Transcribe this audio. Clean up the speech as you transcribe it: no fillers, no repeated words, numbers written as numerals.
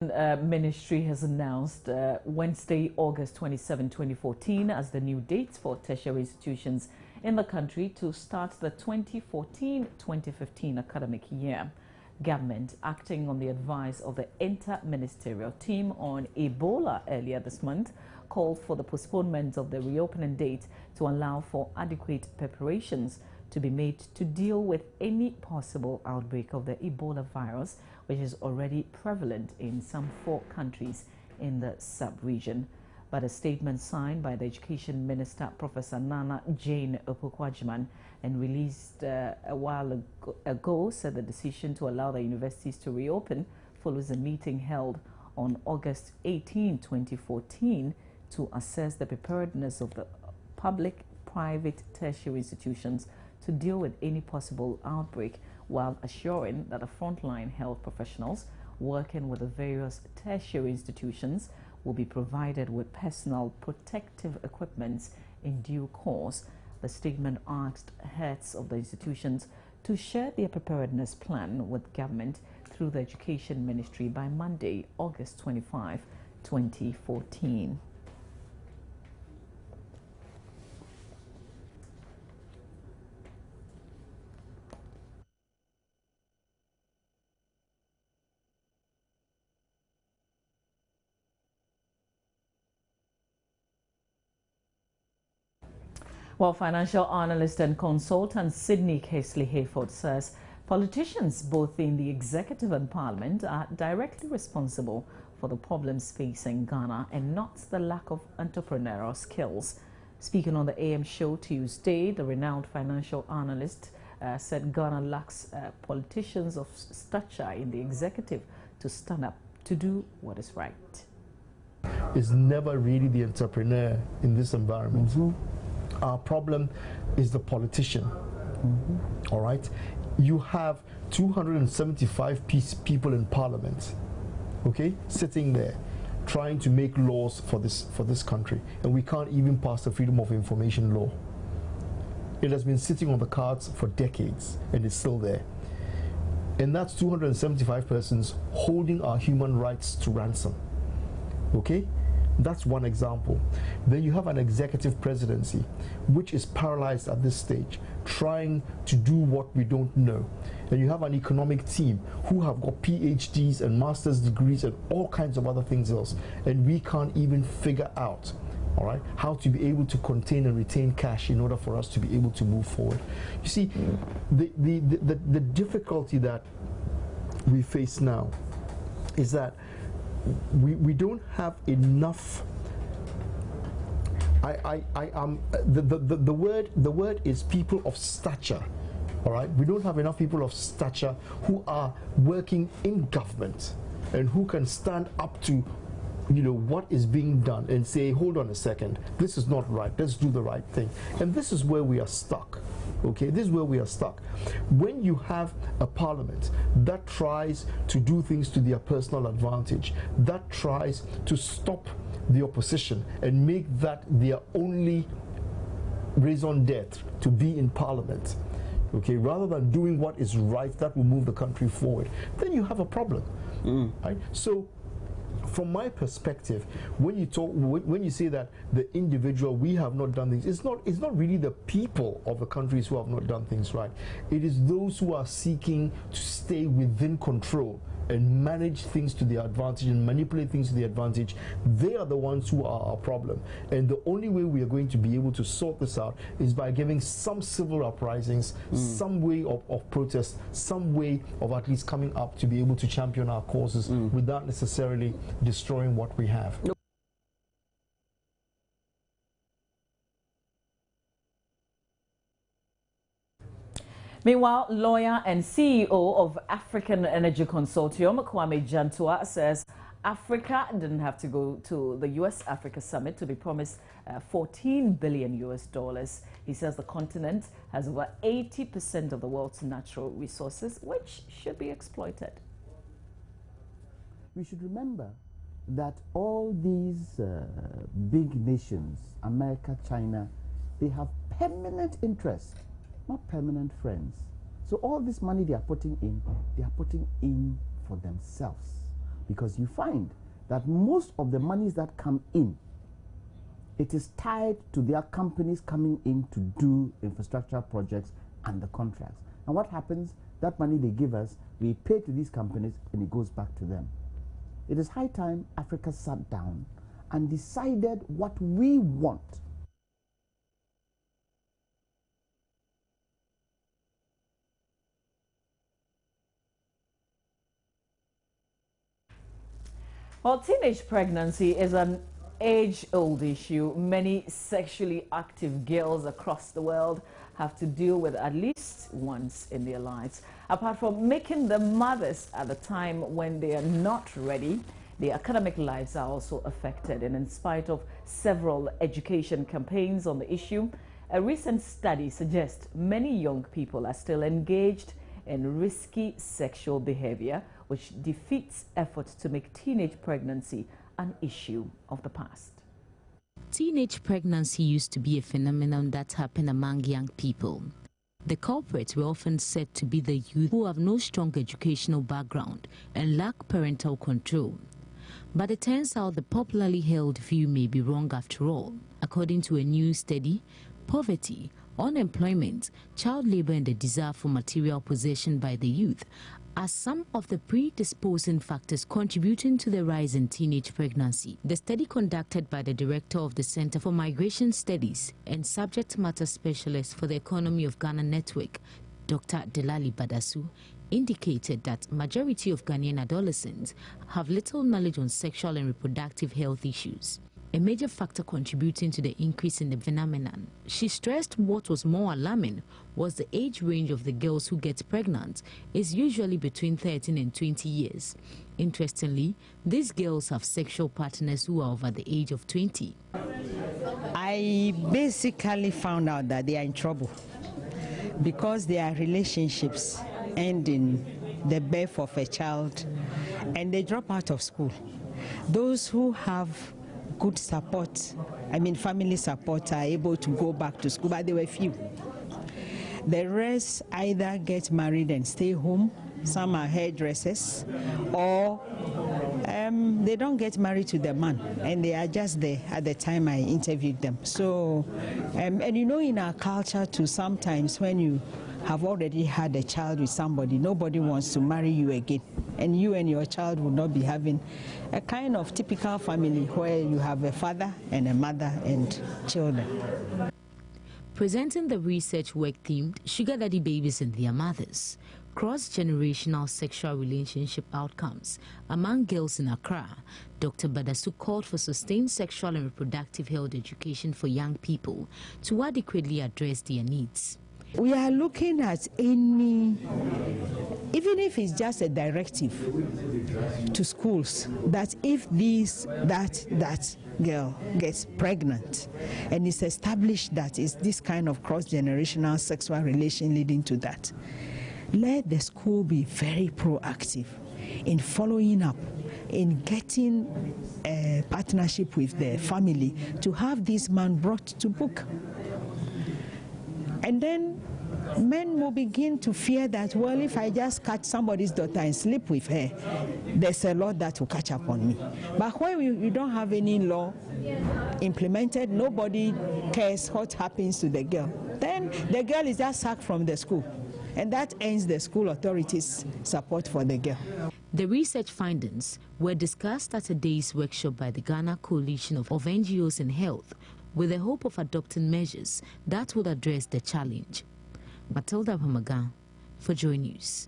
Ministry has announced Wednesday, August 27, 2014 as the new dates for tertiary institutions in the country to start the 2014-2015 academic year. Government, acting on the advice of the inter-ministerial team on Ebola earlier this month, called for the postponement of the reopening date to allow for adequate preparations to be made to deal with any possible outbreak of the Ebola virus, which is already prevalent in some 4 countries in the sub-region. But a statement signed by the Education Minister, Professor Nana Jane Opoku-Agyeman, and released a while ago, said the decision to allow the universities to reopen follows a meeting held on August 18, 2014, to assess the preparedness of the public-private tertiary institutions to deal with any possible outbreak, while assuring that the frontline health professionals working with the various tertiary institutions will be provided with personal protective equipment in due course. The statement asked heads of the institutions to share their preparedness plan with government through the Education Ministry by Monday, August 25, 2014. Well, financial analyst and consultant Sydney Casely-Hayford says politicians, both in the executive and parliament, are directly responsible for the problems facing Ghana and not the lack of entrepreneurial skills. Speaking on the AM show Tuesday, the renowned financial analyst said Ghana lacks politicians of stature in the executive to stand up to do what is right. It's never really the entrepreneur in this environment. Our problem is the politician. All right, you have 275 people in parliament, okay, sitting there trying to make laws for this country, and we can't even pass the Freedom of Information law. It has been sitting on the cards for decades and it's still there, and that's 275 persons holding our human rights to ransom. Okay, that's one example. Then you have an executive presidency which is paralyzed at this stage, trying to do what we don't know. And you have an economic team who have got PhDs and master's degrees and all kinds of other things else, and we can't even figure out, all right, how to be able to contain and retain cash in order for us to be able to move forward. You see, the difficulty that we face now is that we don't have enough. The word is people of stature. All right, we don't have enough people of stature who are working in government and who can stand up to, you know, what is being done and say, hold on a second, this is not right, let's do the right thing. And this is where we are stuck. Okay, this is where we are stuck. When you have a parliament that tries to do things to their personal advantage, that tries to stop the opposition and make that their only raison d'etre to be in parliament, okay, rather than doing what is right that will move the country forward, then you have a problem. Right? So from my perspective, when you say that the individual, we have not done things, it's not really the people of the countries who have not done things right. It is those who are seeking to stay within control and manage things to their advantage and manipulate things to their advantage. They are the ones who are our problem. And the only way we are going to be able to sort this out is by giving some civil uprisings, some way of protest, some way of at least coming up to be able to champion our causes without necessarily destroying what we have. Meanwhile, lawyer and CEO of African Energy Consortium, Kwame Jantua, says Africa didn't have to go to the US-Africa Summit to be promised $14 billion. He says the continent has over 80% of the world's natural resources, which should be exploited. We should remember that all these big nations, America, China, they have permanent interests, not permanent friends. So all this money they are putting in for themselves, because you find that most of the monies that come in, it is tied to their companies coming in to do infrastructure projects and the contracts. And what happens? That money they give us, we pay to these companies and it goes back to them. It is high time Africa sat down and decided what we want. Well, teenage pregnancy is an age-old issue. Many sexually active girls across the world have to deal with at least once in their lives. Apart from making them mothers at a time when they are not ready, their academic lives are also affected. And in spite of several education campaigns on the issue, a recent study suggests many young people are still engaged in risky sexual behavior, which defeats efforts to make teenage pregnancy an issue of the past. Teenage pregnancy used to be a phenomenon that happened among young people. The culprits were often said to be the youth who have no strong educational background and lack parental control. But it turns out the popularly held view may be wrong after all. According to a new study, poverty, unemployment, child labor and the desire for material possession by the youth are some of the predisposing factors contributing to the rise in teenage pregnancy. The study conducted by the director of the Center for Migration Studies and subject matter specialist for the Economy of Ghana Network, Dr. Delali Badasu, indicated that majority of Ghanaian adolescents have little knowledge on sexual and reproductive health issues, a major factor contributing to the increase in the phenomenon. She stressed what was more alarming was the age range of the girls who get pregnant is usually between 13 and 20 years. Interestingly, these girls have sexual partners who are over the age of 20. I basically found out that they are in trouble because their relationships end in the birth of a child and they drop out of school. Those who have good support, family support, are able to go back to school, but there were few. The rest either get married and stay home, some are hairdressers, or they don't get married to the man, and they are just there at the time I interviewed them. So, and you know, in our culture too, sometimes when you have already had a child with somebody, nobody wants to marry you again. And you and your child will not be having a kind of typical family where you have a father and a mother and children. Presenting the research work themed Sugar Daddy Babies and Their Mothers, cross-generational sexual relationship outcomes among girls in Accra, Dr. Badasu called for sustained sexual and reproductive health education for young people to adequately address their needs. We are looking at any, even if it's just a directive to schools, that if that girl gets pregnant and it's established that it's this kind of cross-generational sexual relation leading to that, let the school be very proactive in following up, in getting a partnership with the family to have this man brought to book. And then men will begin to fear that, well, if I just catch somebody's daughter and sleep with her, there's a law that will catch up on me. But when you don't have any law implemented, nobody cares what happens to the girl. Then the girl is just sacked from the school. And that ends the school authorities' support for the girl. The research findings were discussed at a day's workshop by the Ghana Coalition of NGOs in Health, with the hope of adopting measures that would address the challenge. Matilda Hamagan for Joy News.